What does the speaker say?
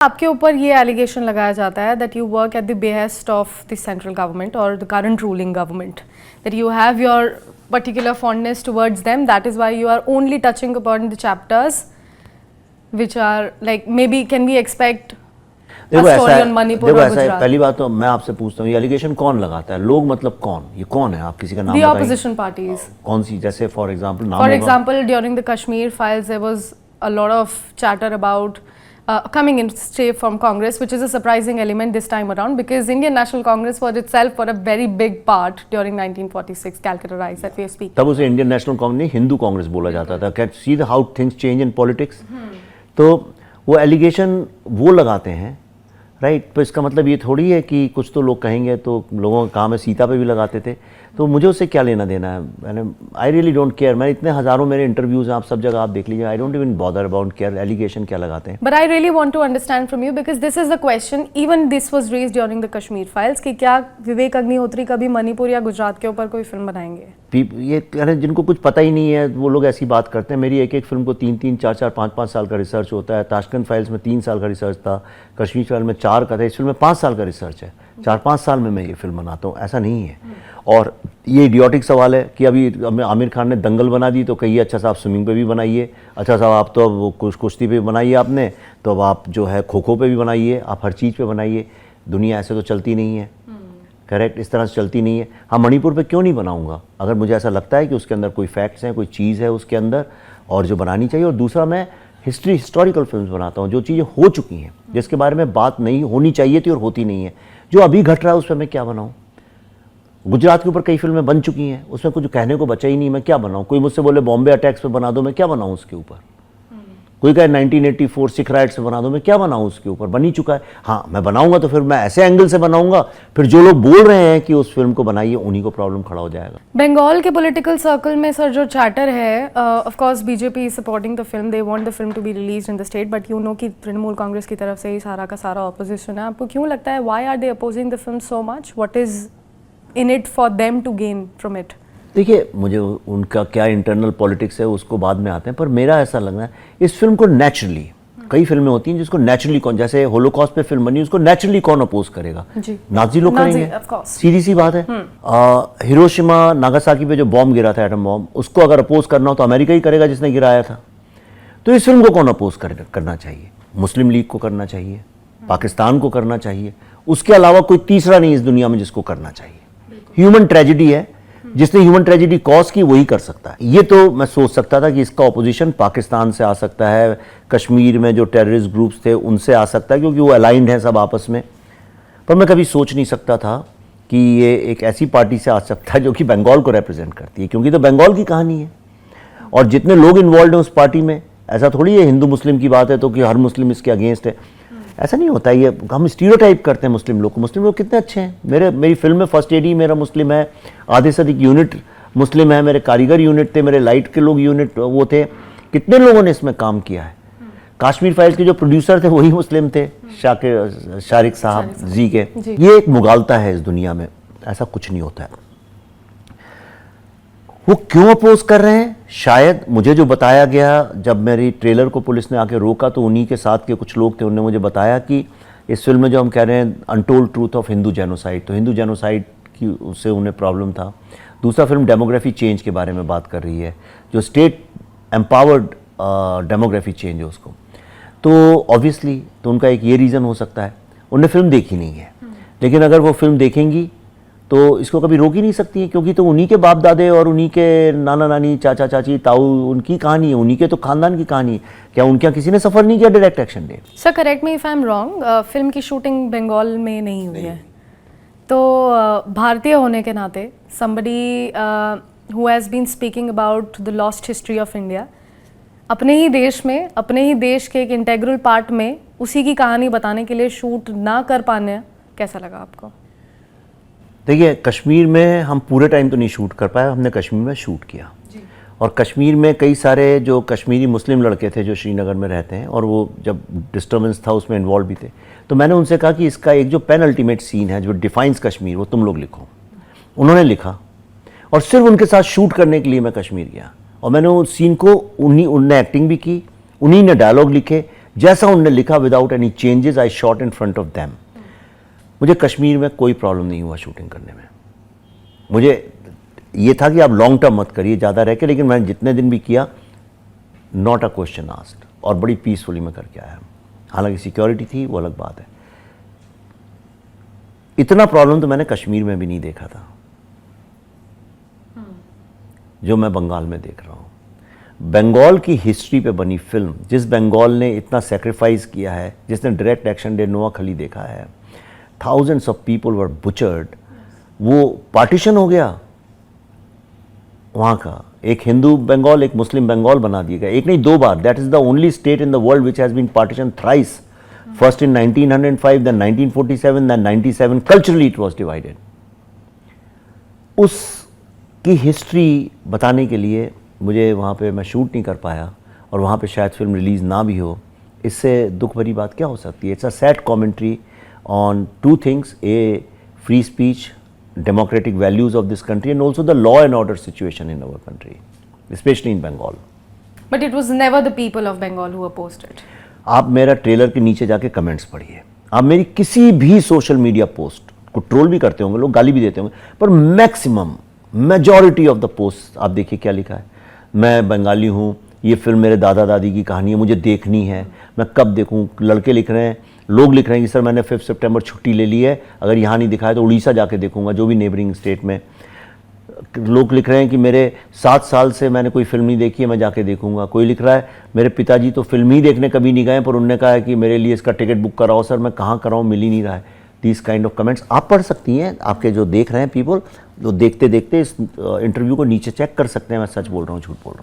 आपके ऊपर ये एलिगेशन लगाया जाता है that you work at the behest of the central government और the current ruling government, that you have your particular fondness towards them, that is why you are only touching upon the chapters which are like maybe can we expect a story on Manipur or Gujarat? पहली बात तो मैं आपसे पूछता हूँ, ये allegation कौन लगाता है? लोग मतलब कौन? ये कौन है? आप किसी का नाम The बताइए। opposition parties. कौन सी? जैसे फॉर एग्जांपल नाम For example, during the Kashmir files there was a lot of chatter about coming in stay from Congress, which is a surprising element this time around because Indian National Congress was itself for a very big part during 1946 Calcutta Rise that we are speaking. तब उसे Indian national Congress नहीं, हिंदू कांग्रेस बोला जाता था। Can see the how things change in politics. तो वो allegation वो लगाते हैं, राइट? तो इसका मतलब ये थोड़ी है कि कुछ तो लोग कहेंगे तो लोगों का काम है, सीता पे भी लगाते थे, तो मुझे उससे क्या लेना देना है? मैंने आई रियली डोंट केयर। मैंने इतने हज़ारों मेरे इंटरव्यूज़ हैं, आप सब जगह आप देख लीजिए, I don't even bother about care allegation क्या लगाते हैं। But I really want to understand from you because this is the question, even this was raised during the Kashmir files कि क्या विवेक अग्निहोत्री कभी मणिपुर या गुजरात के ऊपर कोई फिल्म बनाएंगे? ये जिनको कुछ पता ही नहीं है वो लोग ऐसी बात करते हैं। मेरी एक एक फिल्म को 3-3, 4-4, 5-5 साल का रिसर्च होता है। ताशकंद फाइल्स में 3 साल का रिसर्च था, कश्मीर फाइल में 4 का था, इस फिल्म में 5 साल का रिसर्च है। 4-5 साल में मैं ये फिल्म बनाता हूँ, ऐसा नहीं है। और ये इडियोटिक सवाल है कि अभी आमिर खान ने दंगल बना दी तो कहिए अच्छा साहब स्विमिंग पे भी बनाइए, अच्छा साहब आप तो अब कुश्ती पे बनाइए आपने, तो अब आप जो है खो खो पे भी बनाइए, आप हर चीज़ पे बनाइए। दुनिया ऐसे तो चलती नहीं है, करेक्ट? इस तरह से चलती नहीं है। हाँ, मणिपुर पे क्यों नहीं बनाऊंगा? अगर मुझे ऐसा लगता है कि उसके अंदर कोई फैक्ट्स हैं, कोई चीज़ है उसके अंदर और जो बनानी चाहिए। और दूसरा, मैं हिस्टोरिकल फिल्म्स बनाता हूँ, जो चीज़ें हो चुकी हैं, जिसके बारे में बात नहीं होनी चाहिए थी और होती नहीं है। जो अभी घट रहा है उस पर मैं क्या बनाऊँ? गुजरात के ऊपर कई फिल्में बन चुकी हैं, उसमें कुछ कहने को बचा ही नहीं, मैं क्या बनाऊँ? कोई मुझसे बोले बॉम्बे अटैक्स पे बना दो, मैं क्या बनाऊँ उसके ऊपर? कोई कहे 1984 सिख राइट्स से बना दो, मैं क्या बनाऊँ उसके ऊपर? बन ही चुका है। हाँ, मैं बनाऊंगा तो फिर मैं ऐसे एंगल से बनाऊंगा, फिर जो लोग बोल रहे हैं कि उस फिल्म को बनाइए उन्हीं को प्रॉब्लम खड़ा हो जाएगा। बंगाल के पॉलिटिकल सर्कल में सर जो चैटर है, of course BJP is supporting the film, they want the film to be released in the state, but you know कि तृणमूल कांग्रेस की तरफ से ही सारा का सारा ऑपोजिशन है। आपको क्यों लगता है why are they opposing the film so much? What is in it for them to gain from it? देखिए, मुझे उनका क्या इंटरनल पॉलिटिक्स है उसको बाद में आते हैं, पर मेरा ऐसा लगना है इस फिल्म को नेचुरली, कई फिल्में होती हैं जिसको नेचुरली कौन, जैसे होलोकॉस्ट पे फिल्म बनी, उसको नेचुरली कौन अपोज करेगा? नाजी लोग करेंगे, सीधी सी बात है। हिरोशिमा नागासाकी पे जो बॉम्ब गिरा था, एटम बॉम्ब, उसको अगर अपोज करना हो तो अमेरिका ही करेगा जिसने गिराया था। तो इस फिल्म को कौन अपोज करना चाहिए? मुस्लिम लीग को करना चाहिए, पाकिस्तान को करना चाहिए, उसके अलावा कोई तीसरा नहीं इस दुनिया में जिसको करना चाहिए। ह्यूमन ट्रेजेडी है, जिसने ह्यूमन ट्रेजेडी कॉज की वही कर सकता है। ये तो मैं सोच सकता था कि इसका ऑपोजिशन पाकिस्तान से आ सकता है, कश्मीर में जो टेररिस्ट ग्रुप्स थे उनसे आ सकता है, क्योंकि वो अलाइंड हैं सब आपस में। पर मैं कभी सोच नहीं सकता था कि ये एक ऐसी पार्टी से आ सकता है जो कि बंगाल को रिप्रेजेंट करती है, क्योंकि तो बंगाल की कहानी है और जितने लोग इन्वॉल्व हैं उस पार्टी में, ऐसा थोड़ी है हिंदू मुस्लिम की बात है तो कि हर मुस्लिम इसके अगेंस्ट है, ऐसा नहीं होता। ये हम स्टीरियोटाइप करते हैं मुस्लिम लोग को। मुस्लिम लोग कितने अच्छे हैं। मेरी फिल्म में फर्स्ट एडी मेरा मुस्लिम है, आधे से अधिक यूनिट मुस्लिम है, मेरे कारीगर यूनिट थे, मेरे लाइट के लोग यूनिट वो थे, कितने लोगों ने इसमें काम किया है। कश्मीर फाइल्स के जो प्रोड्यूसर थे वही मुस्लिम थे, शारिक साहब जी के। ये एक मुगालता है इस दुनिया में, ऐसा कुछ नहीं होता है। वो क्यों अपोज कर रहे हैं? शायद मुझे जो बताया गया, जब मेरी ट्रेलर को पुलिस ने आके रोका तो उन्हीं के साथ के कुछ लोग थे, उन्होंने मुझे बताया कि इस फिल्म में जो हम कह रहे हैं untold truth of Hindu genocide, तो हिंदू जेनोसाइड की उससे उन्हें प्रॉब्लम था। दूसरा फिल्म डेमोग्राफी चेंज के बारे में बात कर रही है, जो स्टेट एम्पावर्ड डेमोग्राफी चेंज है उसको, तो ऑब्वियसली तो उनका एक ये रीज़न हो सकता है। उन्होंने फिल्म देखी नहीं है, लेकिन अगर वो फिल्म देखेंगी तो इसको कभी रोक ही नहीं सकती है, क्योंकि तो उन्हीं के बाप दादे और उन्हीं के नाना नानी, चाचा चाची, ताऊ, उनकी कहानी है, उन्हीं के तो खानदान की कहानी है। क्या उनके यहाँ किसी ने सफ़र नहीं किया direct action day? Sir correct me if I am wrong, film की शूटिंग बंगाल में नहीं हुई है, तो भारतीय होने के नाते somebody who has been speaking about the lost history of India, अपने ही देश में, अपने ही देश के एक इंटेग्रल पार्ट में उसी की कहानी बताने के लिए शूट ना कर पाने, कैसा लगा आपको? देखिए, कश्मीर में हम पूरे टाइम तो नहीं शूट कर पाए, हमने कश्मीर में शूट किया और कश्मीर में कई सारे जो कश्मीरी मुस्लिम लड़के थे जो श्रीनगर में रहते हैं, और वो जब डिस्टर्बेंस था उसमें इन्वॉल्व भी थे, तो मैंने उनसे कहा कि इसका एक जो पेन अल्टीमेट सीन है जो डिफाइंस कश्मीर, वो तुम लोग लिखो। उन्होंने लिखा और सिर्फ उनके साथ शूट करने के लिए मैं कश्मीर गया और मैंने उस सीन को उन्होंने एक्टिंग भी की, उन्हीं ने डायलॉग लिखे, जैसा उन्होंने लिखा, without any changes I shot in front of them. मुझे कश्मीर में कोई प्रॉब्लम नहीं हुआ शूटिंग करने में। मुझे ये था कि आप लॉन्ग टर्म मत करिए ज़्यादा रह के, लेकिन मैंने जितने दिन भी किया, नॉट अ क्वेश्चन आस्क्ड, और बड़ी पीसफुली मैं करके आया। हालांकि सिक्योरिटी थी, वो अलग बात है। इतना प्रॉब्लम तो मैंने कश्मीर में भी नहीं देखा था जो मैं बंगाल में देख रहा हूँ। बंगाल की हिस्ट्री पे बनी फिल्म, जिस बंगाल ने इतना सेक्रीफाइस किया है, जिसने डायरेक्ट एक्शन डे नोआ खली देखा है, thousands of people were butchered, वो पार्टीशन हो गया वहाँ का, एक हिंदू बंगाल एक मुस्लिम बंगाल बना दिया गया, एक नहीं दो बार। That is the only state in the world which has been partition thrice, first in 1905, then 1947, then 97. Culturally it was divided. उसकी हिस्ट्री बताने के लिए मुझे वहाँ पे मैं शूट नहीं कर पाया, और वहाँ पे शायद फिल्म रिलीज़ ना भी हो। इससे दुख भरी बात क्या हो सकती है? It's a sad commentary on two things, A free speech, democratic values of this country, and also the law and order situation in our country, especially in Bengal. But it was never the people of Bengal who opposed it. आप मेरा trailer के नीचे जाके comments पढ़िए, आप मेरी किसी भी सोशल मीडिया पोस्ट को ट्रोल भी करते होंगे, लोग गाली भी देते होंगे, पर maximum majority of the post आप देखिए क्या लिखा है, मैं बंगाली हूँ, ये फिल्म मेरे दादा दादी की कहानी है, मुझे देखनी है, मैं कब देखूँ। लड़के लिख रहे हैं, लोग लिख रहे हैं कि सर मैंने 5 सितंबर छुट्टी ले ली है, अगर यहाँ नहीं दिखाया तो उड़ीसा जाके देखूंगा, जो भी नेबरिंग स्टेट में। लोग लिख रहे हैं कि मेरे 7 साल से मैंने कोई फिल्म नहीं देखी है, मैं जाके देखूंगा। कोई लिख रहा है मेरे पिताजी तो फिल्म ही देखने कभी नहीं गए, पर उन्होंने कहा है कि मेरे लिए इसका टिकट बुक कराओ। सर मैं कहाँ कराऊँ, मिल ही नहीं रहा है। दिस काइंड ऑफ कमेंट्स आप पढ़ सकती हैं, आपके जो देख रहे हैं पीपल, जो देखते देखते इस इंटरव्यू को नीचे चेक कर सकते हैं, मैं सच बोल रहा हूँ झूठ बोल रहा हूँ।